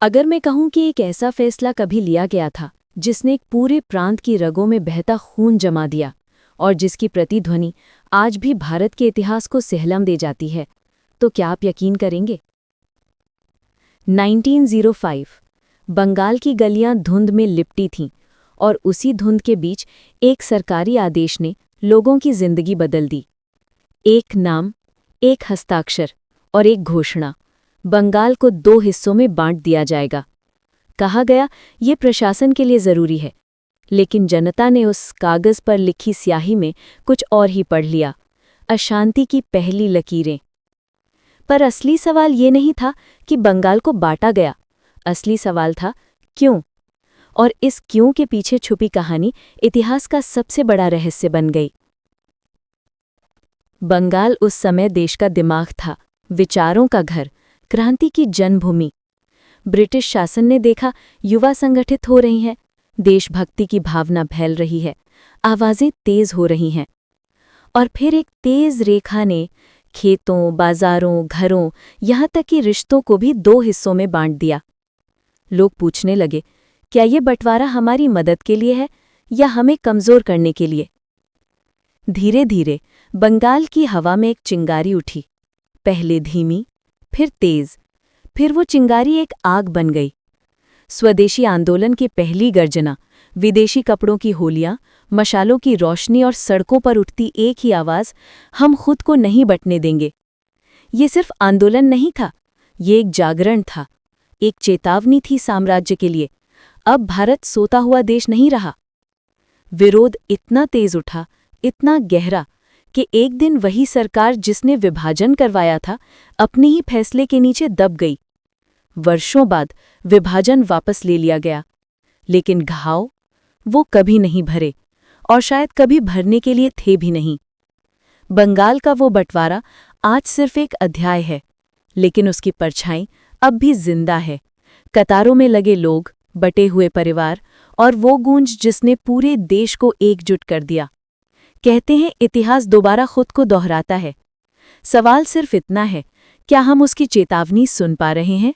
अगर मैं कहूं कि एक ऐसा फैसला कभी लिया गया था जिसने एक पूरे प्रांत की रगों में बहता खून जमा दिया और जिसकी प्रतिध्वनि आज भी भारत के इतिहास को सहलम दे जाती है, तो क्या आप यकीन करेंगे? 1905 बंगाल की गलियां धुंध में लिपटी थीं और उसी धुंध के बीच एक सरकारी आदेश ने लोगों की जिंदगी बदल दी। एक नाम, एक हस्ताक्षर और एक घोषणा। बंगाल को 2 हिस्सों में बांट दिया जाएगा। कहा गया ये प्रशासन के लिए जरूरी है, लेकिन जनता ने उस कागज पर लिखी स्याही में कुछ और ही पढ़ लिया, अशांति की पहली लकीरें। पर असली सवाल ये नहीं था कि बंगाल को बांटा गया। असली सवाल था क्यों? और इस क्यों के पीछे छुपी कहानी इतिहास का सबसे बड़ा रहस्य बन गई। बंगाल उस समय देश का दिमाग था, विचारों का घर, क्रांति की जन्मभूमि। ब्रिटिश शासन ने देखा युवा संगठित हो रही हैं, देशभक्ति की भावना फैल रही है, आवाजें तेज हो रही हैं। और फिर एक तेज रेखा ने खेतों, बाजारों, घरों, यहाँ तक कि रिश्तों को भी 2 हिस्सों में बांट दिया। लोग पूछने लगे, क्या ये बंटवारा हमारी मदद के लिए है या हमें कमजोर करने के लिए? धीरे धीरे बंगाल की हवा में एक चिंगारी उठी, पहले धीमी, फिर तेज, फिर वो चिंगारी एक आग बन गई। स्वदेशी आंदोलन की पहली गर्जना, विदेशी कपड़ों की होलियां, मशालों की रोशनी और सड़कों पर उठती एक ही आवाज, हम खुद को नहीं बंटने देंगे। ये सिर्फ आंदोलन नहीं था, ये एक जागरण था, एक चेतावनी थी साम्राज्य के लिए। अब भारत सोता हुआ देश नहीं रहा। विरोध इतना तेज उठा, इतना गहरा कि एक दिन वही सरकार जिसने विभाजन करवाया था, अपने ही फैसले के नीचे दब गई। वर्षों बाद विभाजन वापस ले लिया गया, लेकिन घाव वो कभी नहीं भरे और शायद कभी भरने के लिए थे भी नहीं। बंगाल का वो बंटवारा आज सिर्फ एक अध्याय है, लेकिन उसकी परछाई अब भी जिंदा है। कतारों में लगे लोग, बटे हुए परिवार और वो गूंज जिसने पूरे देश को एकजुट कर दिया। कहते हैं इतिहास दोबारा खुद को दोहराता है। सवाल सिर्फ इतना है, क्या हम उसकी चेतावनी सुन पा रहे हैं?